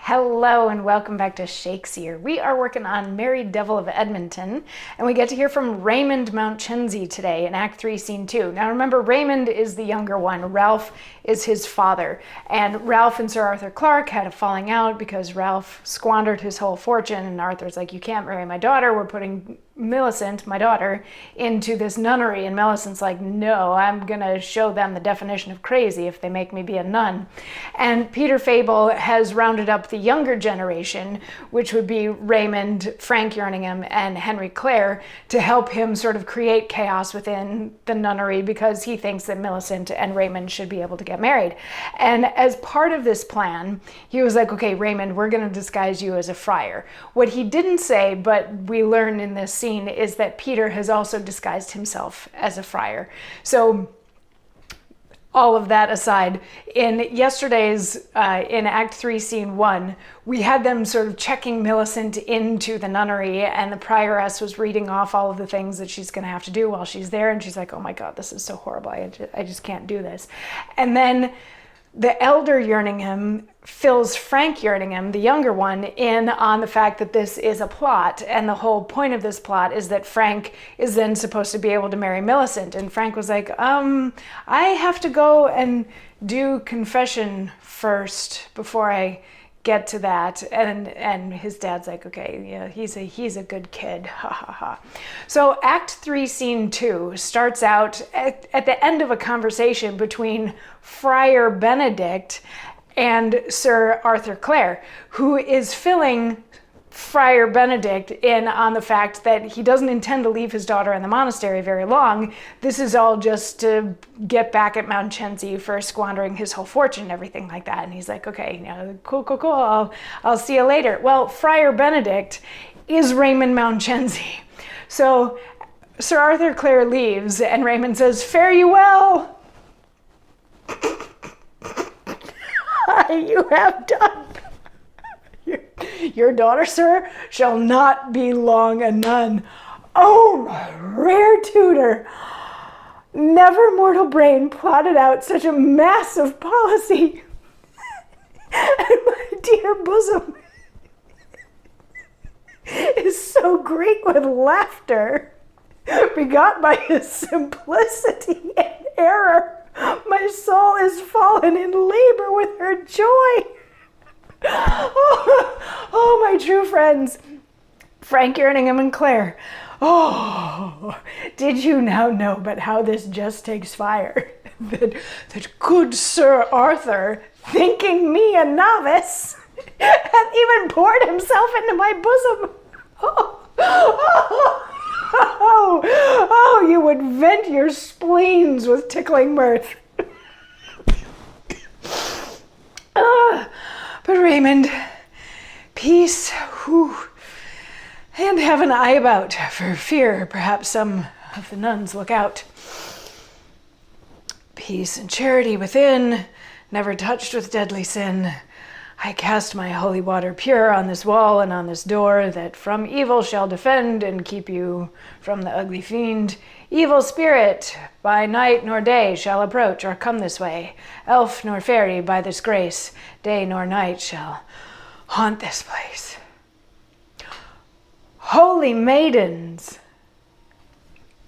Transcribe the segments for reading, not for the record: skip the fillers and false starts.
Hello and welcome back to Shakesyear. We are working on Merry Devil of Edmonton, and we get to hear from Raymond Mounchensey today in Act 3, Scene 2. Now remember, Raymond is the younger one. Ralph is his father. And Ralph and Sir Arthur Clarke had a falling out because Ralph squandered his whole fortune, and Arthur's like, you can't marry my daughter. We're putting Millicent, my daughter, into this nunnery. And Millicent's like, no, I'm going to show them the definition of crazy if they make me be a nun. And Peter Fable has rounded up the younger generation, which would be Raymond, Frank Yerningham, and Henry Clare, to help him sort of create chaos within the nunnery because he thinks that Millicent and Raymond should be able to get married. And as part of this plan, he was like, okay, Raymond, we're going to disguise you as a friar. What he didn't say, but we learn in this scene, is that Peter has also disguised himself as a friar. So all of that aside, in yesterday's, in Act 3, Scene 1, we had them sort of checking Millicent into the nunnery, and the prioress was reading off all of the things that she's going to have to do while she's there, and she's like, oh my God, this is so horrible. I just can't do this. And then the elder Yerningham fills Frank Yerningham, the younger one, in on the fact that this is a plot, and the whole point of this plot is that Frank is then supposed to be able to marry Millicent. And Frank was like, I have to go and do confession first before I get to that. And his dad's like, okay, yeah, he's a good kid, ha ha ha. So Act 3, Scene 2 starts out at the end of a conversation between Friar Benedict and Sir Arthur Clare, who is filling Friar Benedict in on the fact that he doesn't intend to leave his daughter in the monastery very long. This is all just to get back at Mounchensey for squandering his whole fortune and everything like that. And he's like, okay, cool, I'll see you later. Well, Friar Benedict is Raymond Mounchensey. So Sir Arthur Clare leaves, and Raymond says, fare you well. You have done. Your daughter, sir, shall not be long a nun. Oh, my rare tutor! Never mortal brain plotted out such a massive policy. And my dear bosom is so great with laughter, begot by his simplicity and error. My soul is fallen in labor with her joy. Oh, my true friends, Frank Yerningham and Clare. Oh, did you now know but how this just takes fire? that good Sir Arthur, thinking me a novice, hath even poured himself into my bosom. Oh, you would vent your spleens with tickling mirth. But Raymond, peace, and have an eye about, for fear perhaps some of the nuns look out. Peace and charity within, never touched with deadly sin. I cast my holy water pure on this wall and on this door, that from evil shall defend and keep you from the ugly fiend. Evil spirit by night nor day shall approach or come this way. Elf nor fairy by this grace, day nor night shall haunt this place. Holy maidens!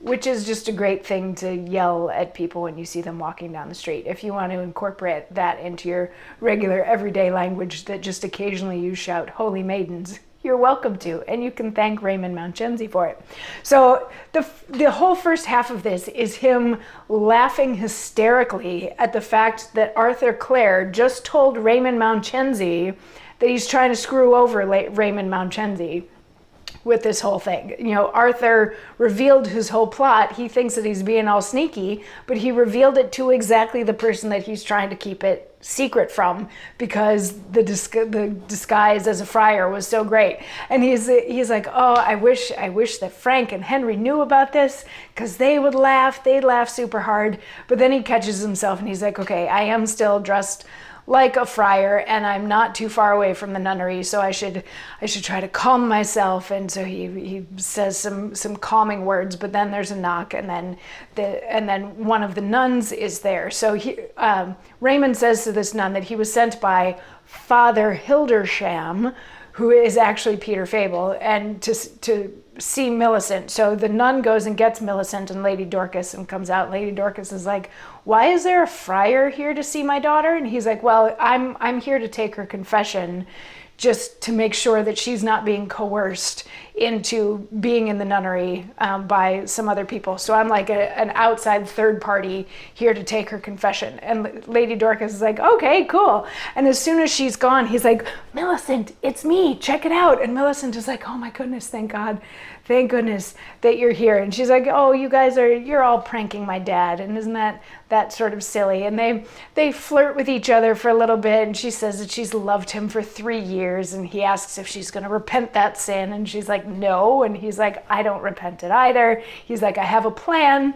Which is just a great thing to yell at people when you see them walking down the street. If you want to incorporate that into your regular everyday language that just occasionally you shout, holy maidens, you're welcome to, and you can thank Raymond Mounchensey for it. So the whole first half of this is him laughing hysterically at the fact that Arthur Clare just told Raymond Mounchensey that he's trying to screw over Raymond Mounchensey with this whole thing. You know, Arthur revealed his whole plot. He thinks that he's being all sneaky, but he revealed it to exactly the person that he's trying to keep it secret from, because the disguise as a friar was so great. And he's like, oh, I wish that Frank and Henry knew about this, because they'd laugh super hard. But then he catches himself and he's like, okay, I am still dressed like a friar, and I'm not too far away from the nunnery, so I should try to calm myself. And so he says some calming words, but then there's a knock, and then one of the nuns is there. So Raymond says to this nun that he was sent by Father Hildersham, who is actually Peter Fable, and to see Millicent. So the nun goes and gets Millicent and Lady Dorcas and comes out. Lady Dorcas is like, why is there a friar here to see my daughter? And he's like, well, I'm here to take her confession, just to make sure that she's not being coerced into being in the nunnery by some other people. So I'm like an outside third party here to take her confession. And Lady Dorcas is like, okay, cool. And as soon as she's gone, he's like, Millicent, it's me, check it out. And Millicent is like, oh my goodness, thank God. Thank goodness that you're here. And she's like, oh, you're all pranking my dad. And isn't that sort of silly? And they flirt with each other for a little bit. And she says that she's loved him for 3 years. And he asks if she's going to repent that sin. And she's like, no. And he's like, I don't repent it either. He's like, I have a plan.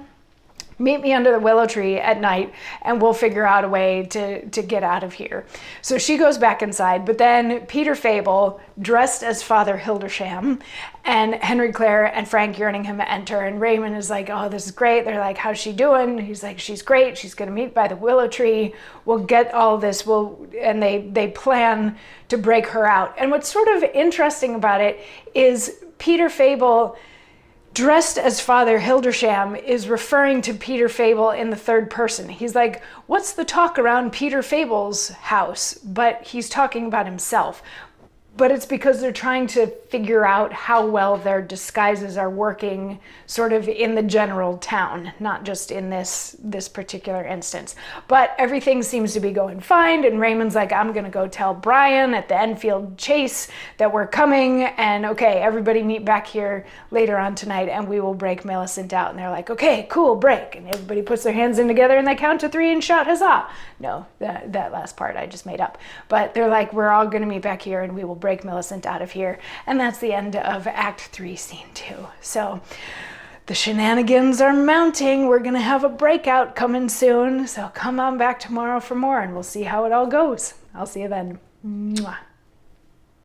Meet me under the willow tree at night and we'll figure out a way to get out of here. So she goes back inside, but then Peter Fable, dressed as Father Hildersham, and Henry Clare and Frank Yerningham enter, and Raymond is like, oh, this is great. They're like, how's she doing? He's like, she's great. She's going to meet by the willow tree. We'll get all this. And they plan to break her out. And what's sort of interesting about it is Peter Fable, dressed as Father Hildersham, is referring to Peter Fable in the third person. He's like, what's the talk around Peter Fable's house? But he's talking about himself. But it's because they're trying to figure out how well their disguises are working sort of in the general town, not just in this particular instance. But everything seems to be going fine, and Raymond's like, I'm going to go tell Brian at the Enfield Chase that we're coming, and okay, everybody meet back here later on tonight, and we will break Millicent out. And they're like, okay, cool, break. And everybody puts their hands in together, and they count to 3 and shout, huzzah. No, that last part I just made up. But they're like, we're all going to meet back here, and we will break Millicent out of here. And that's the end of Act 3, Scene 2. So the shenanigans are mounting. We're going to have a breakout coming soon. So come on back tomorrow for more, and we'll see how it all goes. I'll see you then. Mwah.